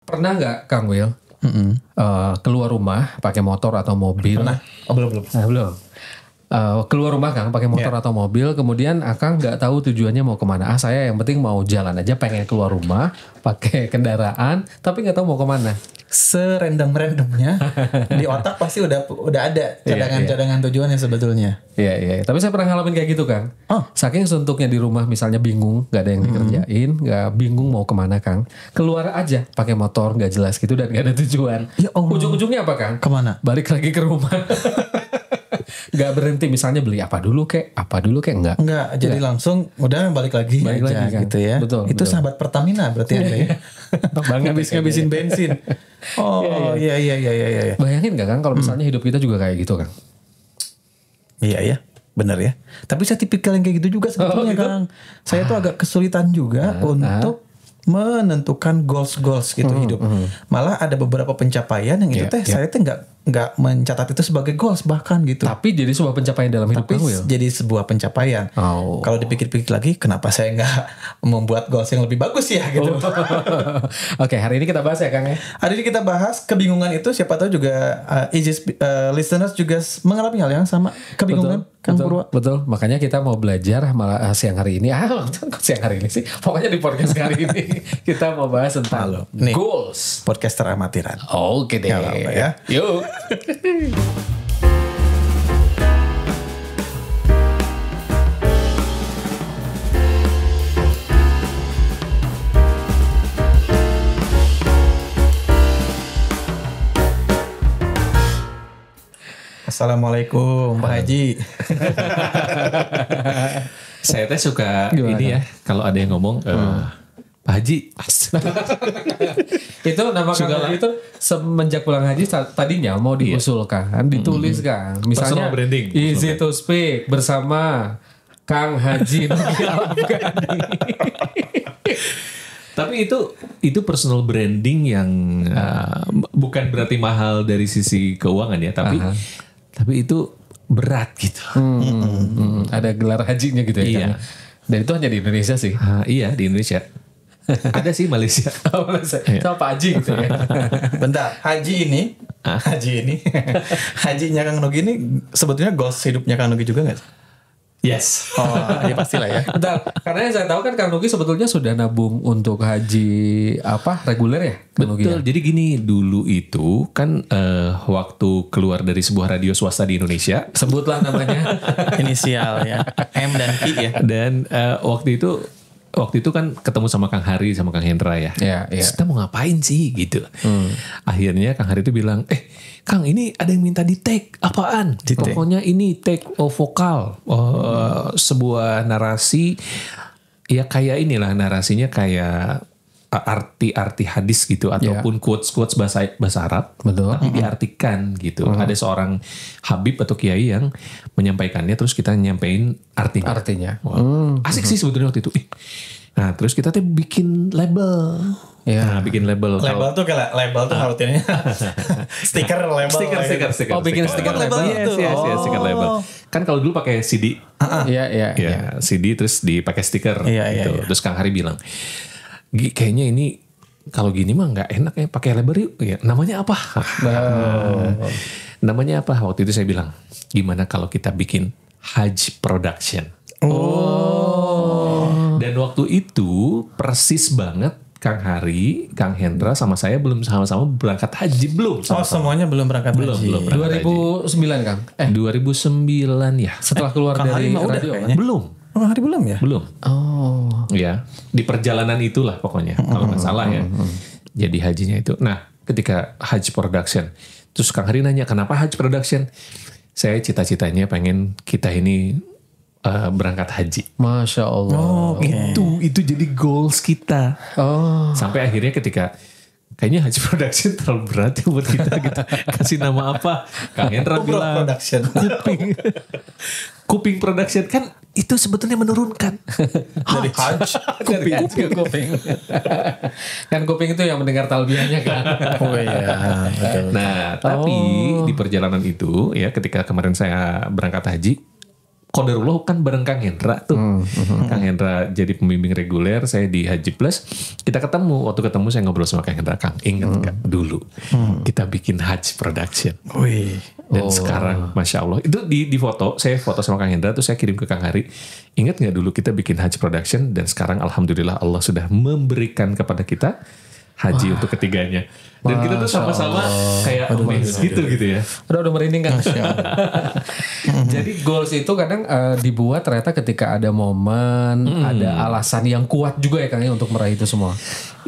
Pernah nggak Kang Will keluar rumah pakai motor atau mobil? Pernah? Oh belum. Belum. Keluar rumah Kang pakai motor atau mobil, kemudian Akang nggak tahu tujuannya mau kemana. Saya yang penting mau jalan aja, pengen keluar rumah pakai kendaraan, tapi nggak tahu mau kemana. Serandom-randomnya di otak pasti udah ada cadangan tujuannya sebetulnya. Iya. Tapi saya pernah ngalamin kayak gitu Kang. Oh. Saking suntuknya di rumah, misalnya bingung, nggak ada yang dikerjain, nggak bingung mau kemana Kang. Keluar aja pakai motor nggak jelas gitu dan nggak ada tujuan. Ya Allah. Ujung-ujungnya apa Kang? Kemana? Balik lagi ke rumah. Nggak berhenti misalnya beli apa dulu kek enggak. Enggak, jadi langsung udah balik lagi aja Kang. gitu ya. Betul. Sahabat Pertamina berarti Anda ya. Ngabisin bensin. Oh iya. Bayangin gak Kang kalau misalnya hidup kita juga kayak gitu Kang? Iya ya, benar ya. Tapi saya tipikal yang kayak gitu juga sebetulnya gitu? Kang. Saya tuh agak kesulitan juga untuk menentukan goals gitu hidup. Malah ada beberapa pencapaian yang itu saya tuh nggak mencatat itu sebagai goals bahkan gitu. Tapi jadi sebuah pencapaian dalam hidup Tapi Kang Will. jadi sebuah pencapaian. Oh. Kalau dipikir-pikir lagi, kenapa saya nggak membuat goals yang lebih bagus ya gitu. Oke, hari ini kita bahas ya Kang ya. Hari ini kita bahas kebingungan itu. Siapa tahu juga listeners juga mengalami hal yang sama, kebingungan. Kang Purwa. Betul. Makanya kita mau belajar malah siang hari ini. Siang hari ini sih. Pokoknya di podcast hari ini kita mau bahas tentang Nih. goals. Podcaster amatiran. Oke deh. Nggak apa-apa ya. Yuk. Assalamualaikum Pak Haji. Saya teh suka Gimana? ini ya, kalau ada yang ngomong Pak Haji. Itu nama Kang itu semenjak pulang haji tadinya mau diusulkan, ditulis Kang. Misalnya Personal branding. Easy to speak bersama Kang Haji Nugi Al-Afghani. Tapi itu personal branding yang bukan berarti mahal dari sisi keuangan ya, tapi itu berat gitu. Ada gelar hajinya gitu ya. Iya. Kang? Dan itu hanya di Indonesia sih. Iya di Indonesia. Ada sih Malaysia. Sama Pak Haji gitu ya. Bentar, hajinya Kang Nugi ini sebetulnya goals hidupnya Kang Nugi juga nggak? Yes. Oh, ya pastilah ya. Bentar, karena yang saya tahu kan Kang Nugi sebetulnya sudah nabung untuk haji reguler ya? Kang Nugi Betul. ya? Jadi gini, dulu itu kan waktu keluar dari sebuah radio swasta di Indonesia, Sebutlah namanya. Inisial ya. M dan P ya. dan waktu itu kan ketemu sama Kang Hari sama Kang Hendra ya. Iya. Terus kita mau ngapain sih gitu. Akhirnya Kang Hari itu bilang, Kang ini ada yang minta di take apaan? Pokoknya ini take vokal. Sebuah narasi ya kayak inilah narasinya kayak arti-arti hadis gitu ataupun quotes-quotes bahasa Arab. Betul. Tapi diartikan gitu. Ada seorang habib atau kiai yang menyampaikannya terus kita nyampein artinya. Wah, asik sih sebetulnya waktu itu. Nah, terus kita tuh bikin label. Iya. Nah, bikin label. Label tuh kayak label tuh artinya stiker label. Stiker. Oh, bikin stiker label gitu. Yes, stiker label. Kan kalau dulu pakai CD. Iya. Ya, CD terus dipakai stiker Iya, gitu. iya. Terus Kang Hari bilang, kayaknya ini kalau gini mah nggak enak ya pakai label yuk. Ya, namanya apa? Namanya apa? Waktu itu saya bilang, gimana kalau kita bikin Hajj Production? Dan waktu itu persis banget Kang Hari, Kang Hendra sama saya belum sama-sama berangkat haji belum. Oh, semuanya belum berangkat haji. Belum berangkat 2009 Kang. 2009 ya. Setelah keluar Kang dari Hari mah udah radio. kayaknya. Belum. Oh, hari belum ya? Belum. Oh. Ya, di perjalanan itulah pokoknya kalau nggak salah ya. Jadi hajinya itu. Nah, ketika Hajj Production, terus Kang Hari nanya kenapa Hajj Production? Saya cita-citanya pengen kita ini berangkat haji. Masya Allah. Oh, Itu jadi goals kita. Oh. Sampai akhirnya ketika kayaknya Hajj Production terlalu berat ya buat kita gitu. Kasih nama apa? Kang Hendra bilang Production. Kuping Production kan itu sebetulnya menurunkan. Dari Hajj. Dari haji ke kuping. Kan kuping itu yang mendengar talbiyahnya kan. Oh iya. Betul. Nah, tapi di perjalanan itu ya ketika kemarin saya berangkat haji, qadarullah kan bareng Kang Hendra tuh. Kang Hendra jadi pembimbing reguler, saya di Haji Plus. Kita ketemu, waktu ketemu saya ngobrol sama Kang Hendra, Kang, ingat nggak dulu kita bikin Haji Production. Wih. Dan sekarang Masya Allah, itu di foto, saya foto sama Kang Hendra, terus saya kirim ke Kang Hari. Ingat nggak dulu kita bikin Haji Production, dan sekarang Alhamdulillah Allah sudah memberikan kepada kita haji untuk ketiganya. Dan kita tuh sama-sama kayak amazed gitu ya. Udah merinding kan. Jadi goals itu kadang dibuat ternyata ketika ada momen, ada alasan yang kuat juga ya Kang untuk meraih itu semua.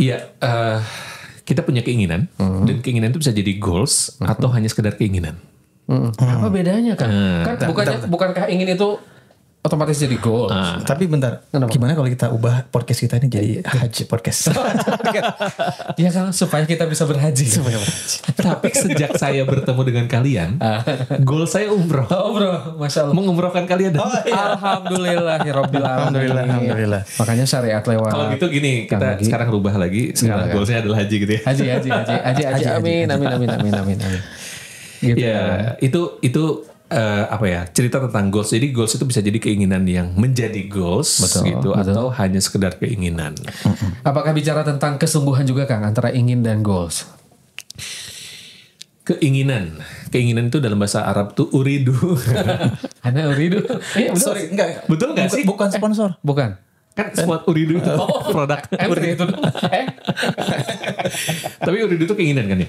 Iya, kita punya keinginan, dan keinginan itu bisa jadi goals atau hanya sekedar keinginan. Apa bedanya Kang? Kan bukankah ingin itu otomatis jadi goal. Tapi bentar, gimana kalau kita ubah podcast kita ini jadi haji podcast? Ya kan, supaya kita bisa berhaji. Tapi sejak saya bertemu dengan kalian, goal saya umroh. Umroh, Masya Allah. Mengumrohkan kalian. Alhamdulillah. Makanya syariat lewat. Kalau gitu gini, kita sekarang rubah lagi. Sekarang goal saya adalah haji gitu ya. Haji. Amin. Gitu ya, itu apa ya, cerita tentang goals. Jadi goals itu bisa jadi keinginan yang menjadi goals, betul. Atau hanya sekedar keinginan. Apakah bicara tentang kesungguhan juga Kang antara ingin dan goals? Keinginan itu dalam bahasa Arab tuh uridu. Ada uridu. Sorry, enggak. Betul nggak sih? Bukan sponsor. Bukan. Kan spot uridu itu produk. Uridu. Tapi uridu itu keinginan kan ya?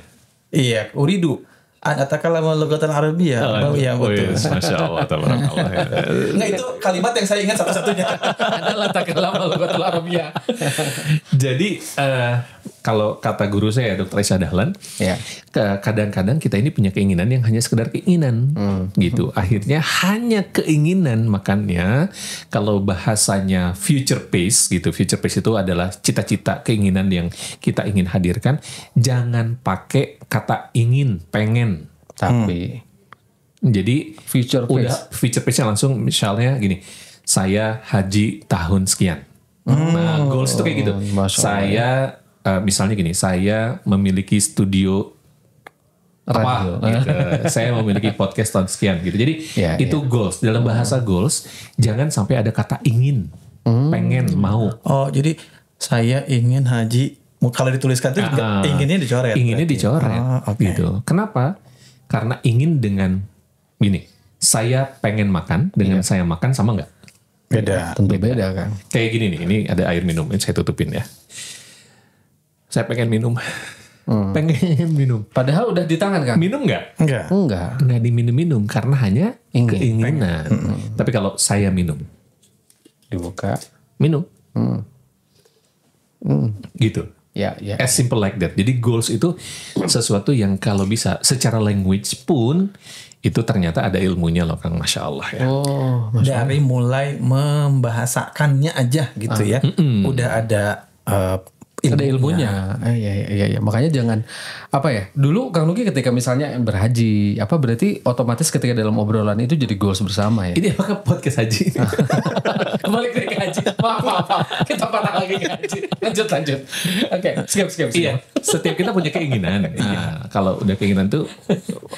Iya, uridu. Atakalama lugatan Arabia. Iya, betul. Masya Allah, tabarakallah. Nggak, itu kalimat yang saya ingat satu-satunya. Adalah takalama lugatan Arabia. Jadi kalau kata guru saya Dr. Aisyah Dahlan, kadang-kadang kita ini punya keinginan yang hanya sekedar keinginan, gitu. Akhirnya hanya keinginan, makanya kalau bahasanya future pace gitu, future pace itu adalah cita-cita, keinginan yang kita ingin hadirkan. Jangan pakai kata ingin, pengen, tapi jadi future pace-nya langsung misalnya gini, saya haji tahun sekian. Nah, goals itu kayak gitu. Saya misalnya gini, saya memiliki studio apa gitu. Saya memiliki podcast tahun sekian gitu. Jadi itu goals. Dalam bahasa goals jangan sampai ada kata ingin, pengen, mau. Oh, jadi saya ingin haji. Kalau dituliskan itu inginnya dicoret. Inginnya dicoret gitu. Kenapa? Karena ingin dengan gini, saya pengen makan dengan saya makan sama nggak? Beda. Tentu beda kan. Kayak gini nih, ini ada air minum, ini saya tutupin ya. Saya pengen minum. Pengen minum. Padahal udah di tangan kan? Minum nggak? Enggak. Nggak diminum-minum karena hanya keinginan. Tapi kalau saya minum, dibuka, minum. Gitu. Ya. As simple like that. Jadi goals itu sesuatu yang kalau bisa secara language pun itu ternyata ada ilmunya loh Kang, Masya Allah ya. Oh, dari mulai membahasakannya aja gitu ya. Udah ada ilmunya. Iya. Makanya jangan apa ya. Dulu Kang Nugi ketika misalnya berhaji, apa berarti otomatis ketika dalam obrolan itu jadi goals bersama ya. Ini apakah podcast haji? Balik ke haji. Maaf. Kita patah lagi ke haji. Lanjut. Oke, skip. Iya, setiap kita punya keinginan. Nah, kalau udah keinginan tuh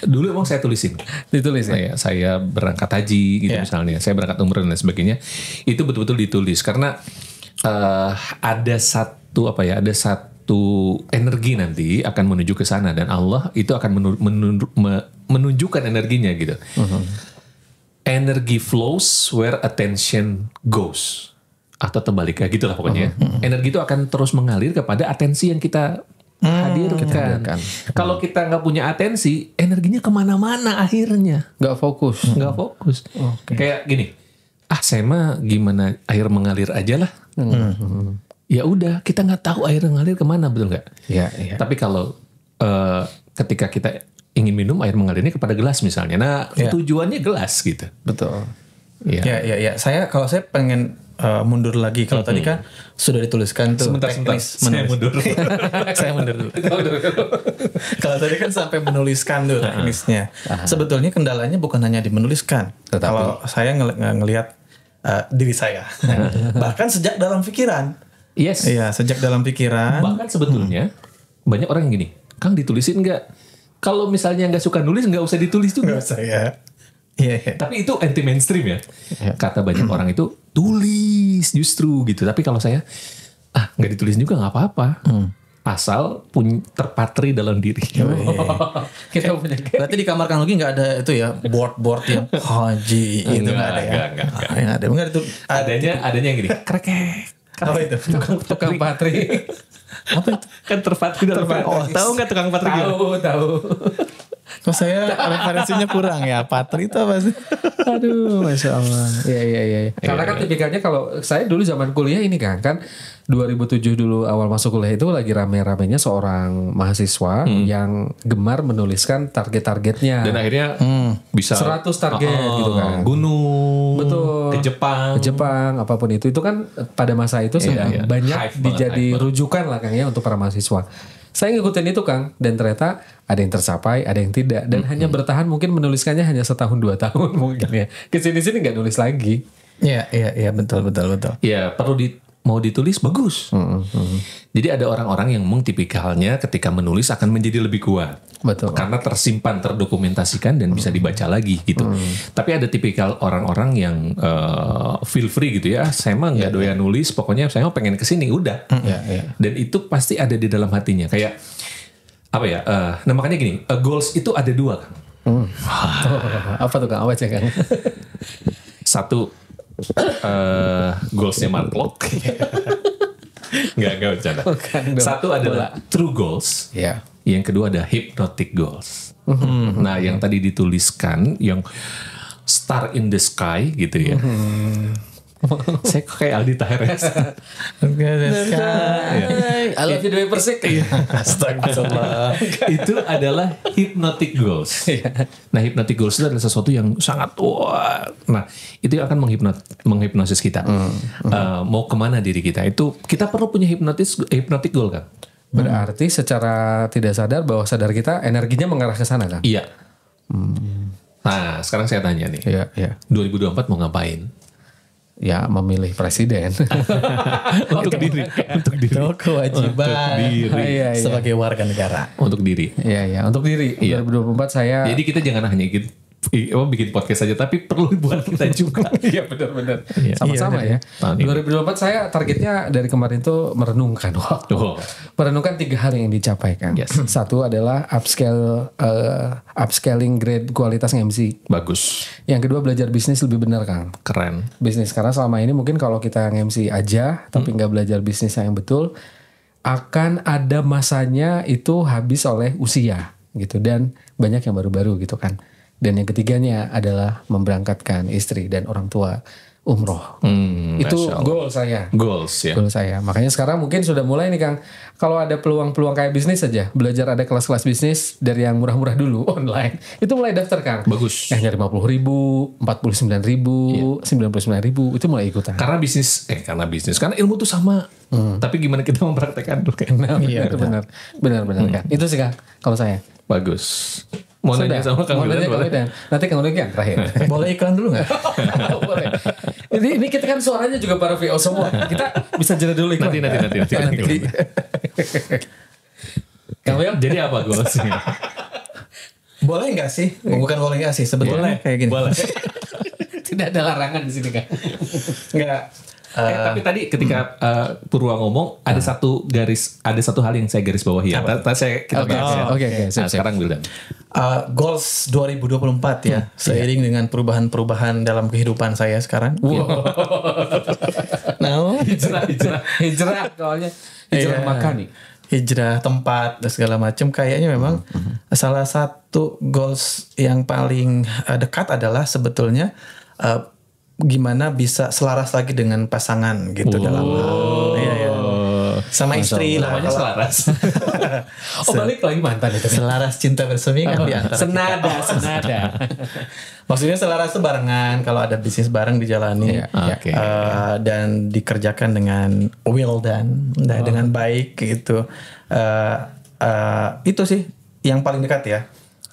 dulu emang saya tulisin. Ditulis ya. Saya berangkat haji gitu misalnya. Saya berangkat umroh dan sebagainya. Itu betul-betul ditulis karena ada satu energi nanti akan menuju ke sana dan Allah itu akan menunjukkan energinya gitu. Energy flows where attention goes, atau terbaliknya gitulah pokoknya. Energi itu akan terus mengalir kepada atensi yang kita hadirkan. Kalau kita nggak punya atensi, energinya kemana-mana akhirnya. Nggak fokus. Kayak gini, saya mah gimana air mengalir aja lah. Ya udah, kita nggak tahu air mengalir kemana, betul nggak? Iya. Tapi kalau ketika kita ingin minum, air mengalirnya kepada gelas misalnya. Nah, tujuannya gelas gitu. Betul. Ya. Kalau saya pengen mundur lagi. Kalau tadi kan sudah dituliskan tuh. Sebentar. Saya mundur. Saya mundur dulu. Kalau tadi kan sampai menuliskan tuh teknisnya. Sebetulnya kendalanya bukan hanya di menuliskan. Kalau saya ngelihat diri saya. Bahkan sejak dalam pikiran. Yes. Iya, sejak dalam pikiran. Bahkan sebetulnya banyak orang yang gini, Kang ditulisin nggak? Kalau misalnya nggak suka nulis, nggak usah ditulis juga. Nggak usah ya. Iya. Tapi itu anti mainstream ya. Kata banyak orang itu tulis justru gitu. Tapi kalau saya nggak ditulis juga nggak apa-apa. Asal terpatri dalam diri. Kita punya Berarti di kamar Kang Lugi nggak ada itu ya board yang haji itu nggak ada ya? Enggak itu. Adanya yang gini. Krekek. Apa itu? tukang patri. Apa itu? Kan terpatri dalam diri. Oh, tahu nggak tukang patri? Tahu. Kok saya referensinya kurang ya? Patri itu apa sih? Aduh, Masya Allah. Iya. Karena kan tipikalnya kalau saya dulu zaman kuliah ini kan 2007 dulu awal masuk kuliah itu lagi rame-ramenya seorang mahasiswa yang gemar menuliskan target-targetnya. Dan akhirnya bisa 100 target gitu kan. Gunung. Betul. Ke Jepang. Apapun itu kan pada masa itu sedang banyak Hype dijadi banget. rujukan lah Kang ya untuk para mahasiswa. Saya ngikutin itu Kang, dan ternyata ada yang tercapai, ada yang tidak, dan hanya bertahan mungkin menuliskannya hanya setahun 2 tahun mungkin ya. Kesini-sini nggak nulis lagi. Iya betul. Ya perlu mau ditulis bagus. Jadi ada orang-orang yang memang tipikalnya ketika menulis akan menjadi lebih kuat. Betul. Karena tersimpan, terdokumentasikan dan bisa dibaca lagi gitu. Tapi ada tipikal orang-orang yang feel free gitu ya. Saya mah nggak doyan nulis, pokoknya saya mah pengen kesini udah. Dan itu pasti ada di dalam hatinya. Kayak apa ya? Nah makanya gini, goals itu ada 2 kan. Apa tuh Kang? Apa aja Kang? Satu goalsnya Mark Locke. Nggak bercanda. Satu adalah true goals. Iya. Yang kedua ada hypnotic goals. Nah yang tadi dituliskan yang star in the sky gitu ya. Saya kok kayak Aldi Taheres. I love you the way Persik. Astagfirullah. Itu adalah hypnotic goals. Nah hypnotic goals itu adalah sesuatu yang sangat nah itu yang akan menghipnosis kita. Mau kemana diri kita, itu kita perlu punya hypnotic goal kan. Berarti secara tidak sadar bawah sadar kita energinya mengarah ke sana kan? Iya. Nah sekarang saya tanya nih, Iya. 2024 mau ngapain? Ya memilih presiden. Untuk diri. Itu kewajiban Iya. sebagai warga negara. Untuk diri. Iya. Untuk diri. 2024 saya. Jadi kita jangan hanya bikin podcast saja, tapi perlu buat kita juga. Iya benar-benar. Sama-sama ya. Tahun ini. 2024 saya targetnya dari kemarin tuh merenungkan. Merenungkan 3 hal yang dicapai kan. Yes. Satu adalah upscaling grade kualitas MC. Bagus. Yang kedua belajar bisnis lebih benar Kang. Keren. Bisnis karena selama ini mungkin kalau kita MC aja tapi nggak belajar bisnis yang betul, akan ada masanya itu habis oleh usia gitu, dan banyak yang baru-baru gitu kan. Dan yang ketiganya adalah memberangkatkan istri dan orang tua umroh. Itu goal saya. Goals ya. Goal saya. Makanya sekarang mungkin sudah mulai nih Kang. Kalau ada peluang-peluang kayak bisnis aja, belajar ada kelas-kelas bisnis dari yang murah-murah dulu online. Itu mulai daftar Kang. Bagus. Yang nyari 50.000, 49.000, 99.000 itu mulai ikutan. Karena bisnis kan ilmu tuh sama. Tapi gimana kita mempraktekkan tuh kan? Iya benar kan. Itu sih Kang kalau saya. Bagus. Mau nanya sama Kang Wildan boleh? Nanti Kang Wildan yang terakhir. Boleh iklan dulu nggak? Boleh. Ini kita kan suaranya juga para VO semua. Kita bisa jeda dulu iklan. Nanti. Kang Wil, jadi apa goalsnya? Boleh nggak sih? Bukan boleh nggak sih? Sebetulnya kayak gini. Boleh. tidak ada larangan di sini Kang. Nggak. Tapi tadi ketika Purwa ngomong ada satu hal yang saya garis bawahi ya. Kita bahas ya. Oke. Nah, sekarang Wildan. Goals 2024 ya, seiring dengan perubahan-perubahan dalam kehidupan saya sekarang. Hijrah soalnya hijrah makan nih. Hijrah tempat dan segala macam, kayaknya memang salah satu goals yang paling dekat adalah sebetulnya gimana bisa selaras lagi dengan pasangan gitu dalam sama istri lah, namanya selaras. Balik lagi mantan itu. Selaras cinta bersemi kan di antara senada. Maksudnya selaras itu barengan, kalau ada bisnis bareng dijalani dan dikerjakan dengan will dan dengan baik gitu. Itu sih yang paling dekat ya.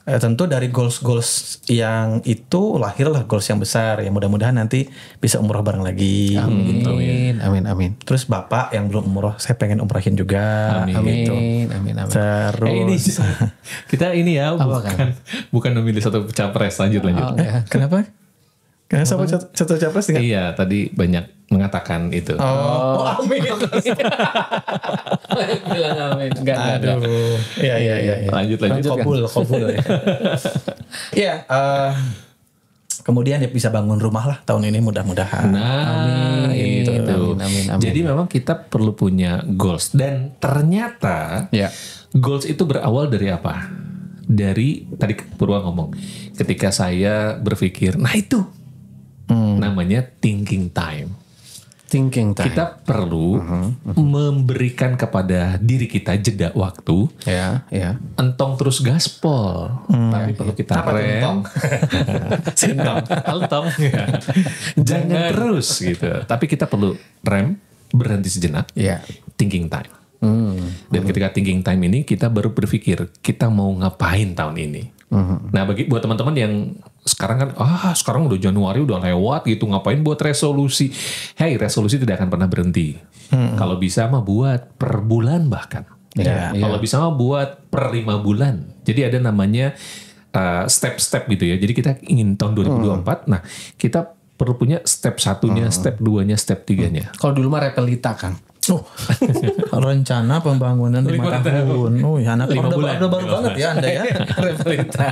tentu dari goals yang itu lahirlah goals yang besar yang mudah-mudahan nanti bisa umroh bareng lagi. Amin. Terus Bapak yang belum umroh, saya pengen umrahin juga. Amin. Gitu. Amin. Terus ini kita ini ya bukan memilih satu capres. Lanjut. Kenapa? Karena satu capres dengan Iya, tadi banyak mengatakan itu. amin. Bilang amin. Enggak. Aduh. Iya. Lanjut. Kabul ya. Iya, kemudian dia bisa bangun rumah lah tahun ini mudah-mudahan. Nah, itu. Amin. Jadi memang kita perlu punya goals, dan ternyata goals itu berawal dari apa? Dari tadi Purwa ngomong, ketika saya berpikir, nah itu namanya thinking time. Kita perlu memberikan kepada diri kita jeda waktu. Entong terus gaspol, tapi perlu kita rem. Entong. Jangan terus gitu. Tapi kita perlu rem, berhenti sejenak. Thinking time. Dan ketika thinking time ini kita baru berpikir kita mau ngapain tahun ini. Nah, buat teman-teman yang sekarang kan sekarang udah Januari udah lewat gitu, ngapain buat resolusi? Hey, resolusi tidak akan pernah berhenti. Kalau bisa mah buat per bulan bahkan. Kalau bisa mah buat per 5 bulan. Jadi ada namanya step-step gitu ya. Jadi kita ingin tahun 2024. Nah, kita perlu punya step 1-nya, step 2-nya, step 3-nya. Kalau dulu mah repelita, Kang. Rencana pembangunan 5 tahun. Anak 5 bulan. Udah baru banget ya Anda ya. Repelita.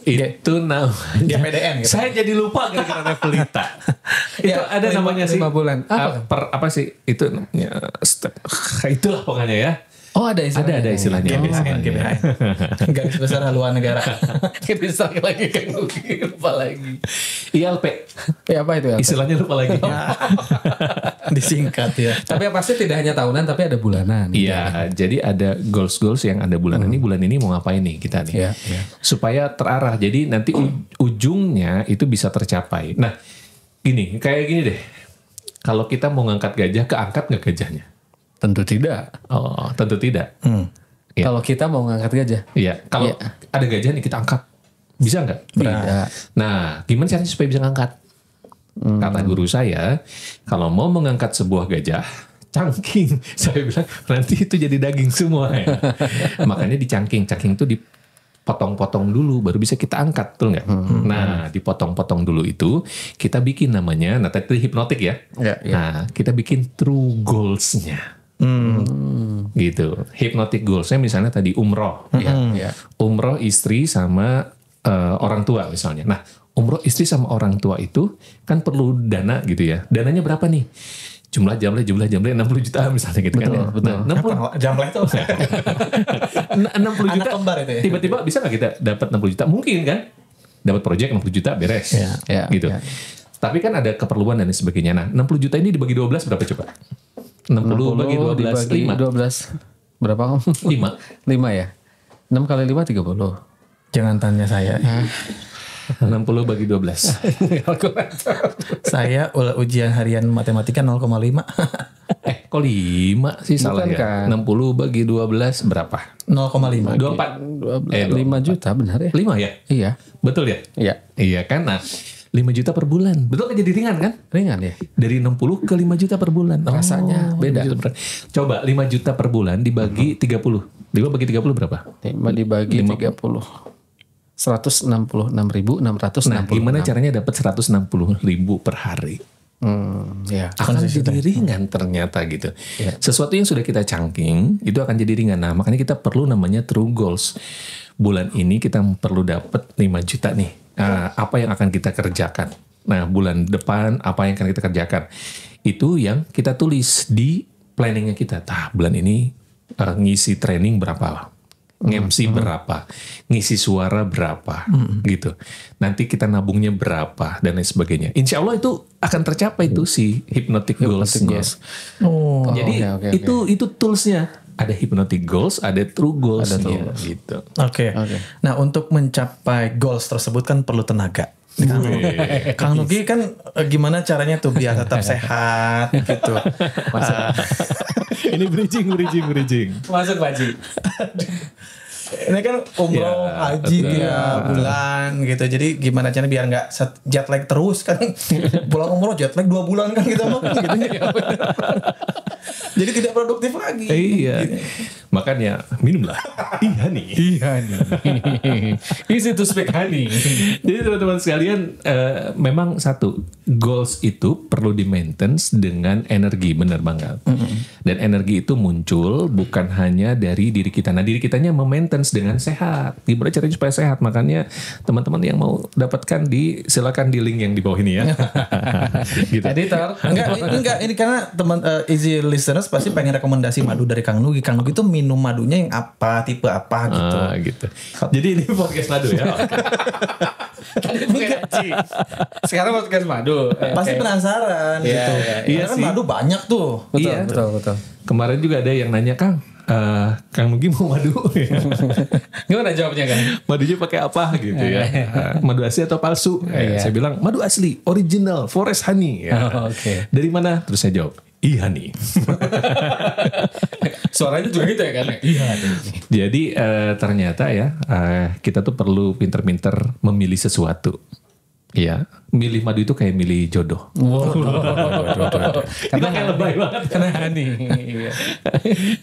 Itu namanya PDN gitu. Saya jadi lupa gara-gara repelita. Itu ada namanya 5 sih. bulan. Apa sih? Itu namanya step. Itulah pokoknya ya. Oh, ada istilahnya. Ada istilahnya. GBHN. Garis besar haluan negara. Bisa lagi kan, lupa lagi. ILP. Apa itu ya? Istilahnya lupa lagi. Disingkat ya. Tapi pasti tidak hanya tahunan, tapi ada bulanan. Iya, jadi ada goals yang ada bulanan ini. Bulan ini mau ngapain nih kita nih? Supaya terarah. Jadi nanti ujungnya itu bisa tercapai. Nah, kayak gini deh. Kalau kita mau ngangkat gajah, keangkat nggak gajahnya? Tentu tidak. Oh, tentu tidak. Kalau kita mau ngangkat gajah. Iya. Kalau ada gajah nih kita angkat, bisa nggak? Tidak. Nah, gimana caranya supaya bisa ngangkat? Kata guru saya, kalau mau mengangkat sebuah gajah, cangking. Saya bilang nanti itu jadi daging semua ya. Makanya dicangking. Cangking itu dipotong-potong dulu, baru bisa kita angkat, betul nggak? Nah, dipotong-potong dulu itu, kita bikin namanya, nah tadi hipnotik ya. Nah, kita bikin true goals-nya. Gitu. Hypnotic goals-nya misalnya tadi umroh. Umroh istri sama orang tua misalnya. Nah, umroh istri sama orang tua itu kan perlu dana gitu ya. Dananya berapa nih? Jumlah 60 juta misalnya gitu. Betul, kan ya. betul. 60 Jamlah itu 60 juta. Anak kembar itu ya. Tiba-tiba bisa nggak kita dapat 60 juta? Mungkin kan. Dapat proyek 60 juta beres. Gitu. Tapi kan ada keperluan dan sebagainya. Nah, 60 juta ini dibagi 12 berapa coba? 60 bagi 12 5. Berapa kamu? 5 ya. 6 kali 5 30. Jangan tanya saya. 60 bagi 12. Saya ujian harian matematika 0,5. Kok 5 sih salah ya? Kan? 60 bagi 12 berapa? 0,5. 24. 5 juta benar ya? 5 ya? Iya. Betul ya? Iya. Iya kan? Nah, 5 juta per bulan. Betul kan, jadi ringan kan? Ringan ya? Dari 60 ke 5 juta per bulan. Rasanya beda. Coba 5 juta per bulan dibagi 30. 5 bagi 30 berapa? 5 dibagi 30. 166.660. Nah, gimana caranya dapat 160.000 per hari? Akan jadi ringan ternyata gitu. Sesuatu yang sudah kita cangking itu akan jadi ringan. Nah, makanya kita perlu namanya true goals. Bulan ini kita perlu dapat 5 juta nih. Apa yang akan kita kerjakan? Nah, bulan depan apa yang akan kita kerjakan? Itu yang kita tulis di planningnya kita. Bulan ini ngisi training berapa? MC berapa, ngisi suara berapa, gitu. Nanti kita nabungnya berapa dan lain sebagainya. Insya Allah itu akan tercapai tuh si hypnotic goals-nya. Jadi itu toolsnya. Ada hypnotic goals, ada true goals-nya, gitu. Oke. Nah, untuk mencapai goals tersebut kan perlu tenaga. Kang Nugi kan gimana caranya tuh biar tetap sehat gitu. Ini bridging. Masuk Pak Ji. Ini kan umroh haji tiap bulan gitu. Jadi gimana caranya biar nggak jet lag terus kan. Pulang umroh jet lag 2 bulan kan kita makan gitu. Jadi tidak produktif lagi. Iya. Makanya minumlah honey. Easy to speak honey. Jadi teman-teman sekalian, memang satu, goals itu perlu di maintenance dengan energi, benar banget. Dan energi itu muncul bukan hanya dari diri kita. Nah, diri kitanya maintenance dengan sehat. Gimana caranya supaya sehat? Makanya teman-teman yang mau dapatkan silakan di link yang di bawah ini ya. Gitu. Editor. Enggak, ini karena teman easy listeners pasti pengen rekomendasi madu dari Kang Nugi. Kang Nugi itu minum madunya yang apa, tipe apa gitu. Gitu. Jadi ini podcast madu ya. Sekarang podcast madu. Pasti penasaran gitu. Iya Karena kan sih. madu banyak tuh. Betul. Kemarin juga ada yang nanya, Kang Nugi mau madu? Gimana jawabnya kan? Madunya pakai apa gitu ya? Madu asli atau palsu? Saya bilang madu asli, original, forest honey. Oke. Dari mana? Terus saya jawab, honey. Suaranya juga gitu ya kan? Iya. Jadi ternyata ya kita tuh perlu pinter-pinter memilih sesuatu. Ya, milih madu itu kayak milih jodoh. Karena kayak lebay banget. Karena honey. Iya.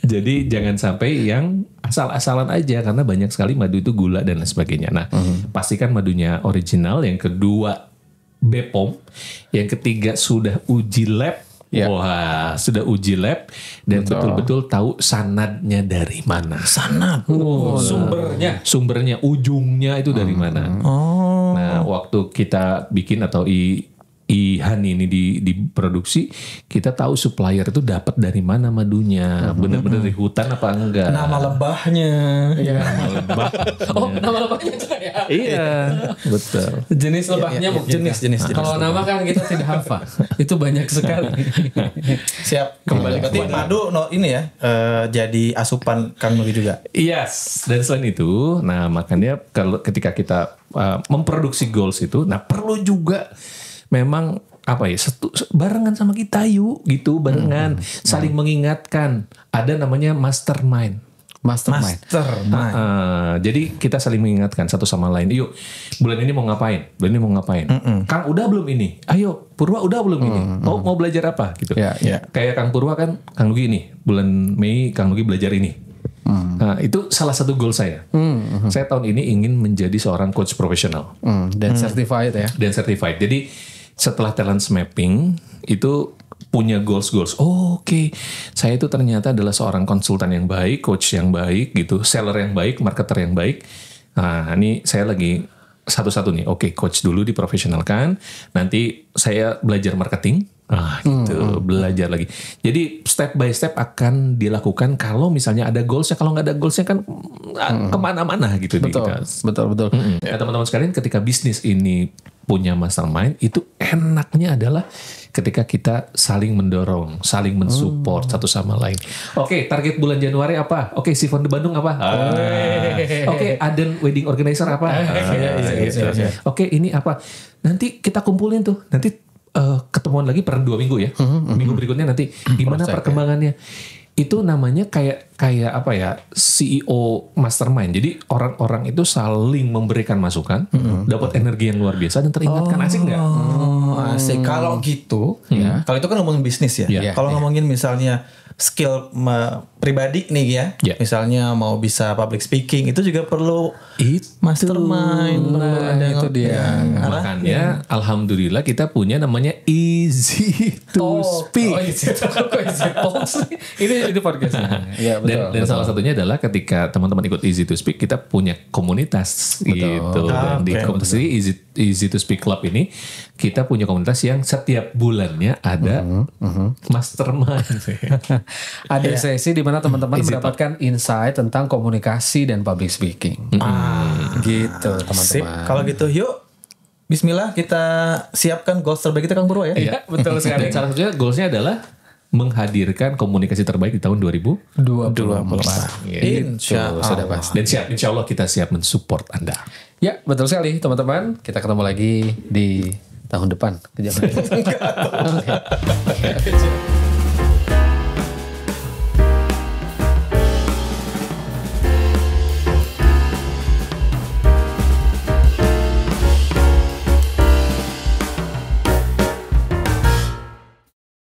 Jadi jangan sampai yang asal-asalan aja, karena banyak sekali madu itu gula dan lain sebagainya. Nah, pastikan madunya original. Yang kedua BPOM. Yang ketiga sudah uji lab. Ya. Wah, sudah uji lab dan betul-betul tahu sanadnya dari mana. Sanad. Sumbernya, ujungnya itu dari mana. Nah, waktu kita bikin atau honey ini diproduksi, kita tahu supplier itu dapat dari mana madunya, benar-benar dari hutan apa enggak. Nama lebahnya. Nama lebah. Nama lebahnya juga ya? Iya, betul. Jenis lebahnya mungkin. Jenis. Kalau nama kan kita tidak hafal. Itu banyak sekali. Siap. Kembali berarti madu ini ya jadi asupan Kang Nugi juga. Yes, dan selain itu, nah makanya ketika kita memproduksi goals itu, nah perlu juga memang apa ya, barengan sama kita yuk gitu, barengan saling mengingatkan. Ada namanya mastermind. Jadi kita saling mengingatkan satu sama lain. Yuk, bulan ini mau ngapain? Kang udah belum ini? Ayo, Purwa udah belum ini? Mau belajar apa? Gitu. Kayak Kang Purwa kan, Kang Nugi ini bulan Mei Kang Nugi belajar ini. Nah, itu salah satu goal saya. Saya tahun ini ingin menjadi seorang coach profesional. Dan certified ya. Jadi setelah talent mapping itu punya goals. Oke. Saya itu ternyata adalah seorang konsultan yang baik, coach yang baik gitu, seller yang baik, marketer yang baik. Nah, ini saya lagi satu-satu nih. Oke, coach dulu diprofesionalkan. Nanti saya belajar marketing. Gitu, belajar lagi. Jadi step by step akan dilakukan kalau misalnya ada goalsnya. Kalau nggak ada goalsnya kan kemana-mana gitu. Betul. Ya, teman-teman sekalian, ketika bisnis ini punya mastermind, itu enaknya adalah ketika kita saling mendorong, saling mensupport satu sama lain. Oke, target bulan Januari apa? Oke, Sifon de Bandung apa? Oke, Aden Wedding Organizer apa? Oke, ini apa? Nanti kita kumpulin tuh. Nanti ketemuan lagi per 2 minggu ya. Minggu berikutnya nanti gimana perkembangannya. Itu namanya kayak apa ya, CEO mastermind. Jadi orang-orang itu saling memberikan masukan, dapat energi yang luar biasa dan teringatkan. Asik nggak? Asik. Kalau gitu, kalau itu kan ngomongin bisnis ya. Kalau ngomongin misalnya skill pribadi nih ya, misalnya mau bisa public speaking, itu juga perlu mastermind. Itu dia. Makanya alhamdulillah kita punya namanya Easy to Speak. Ini podcastnya. Ya, Dan salah satunya adalah ketika teman-teman ikut Easy to Speak, kita punya komunitas gitu. Dan di komunitas ini Easy to Speak Club ini kita punya komunitas yang setiap bulannya ada mastermind. Ada sesi di mana teman-teman mendapatkan insight tentang komunikasi dan public speaking. Gitu teman-teman. Kalau gitu yuk, bismillah kita siapkan goals terbaik kita Kang Purwa ya. Iya, betul sekali. Dan salah satunya goalsnya adalah menghadirkan komunikasi terbaik di tahun 2024. Insya Allah. Sudah pasti. Dan insya Allah kita siap mensupport Anda. Ya, betul sekali teman-teman. Kita ketemu lagi di tahun depan.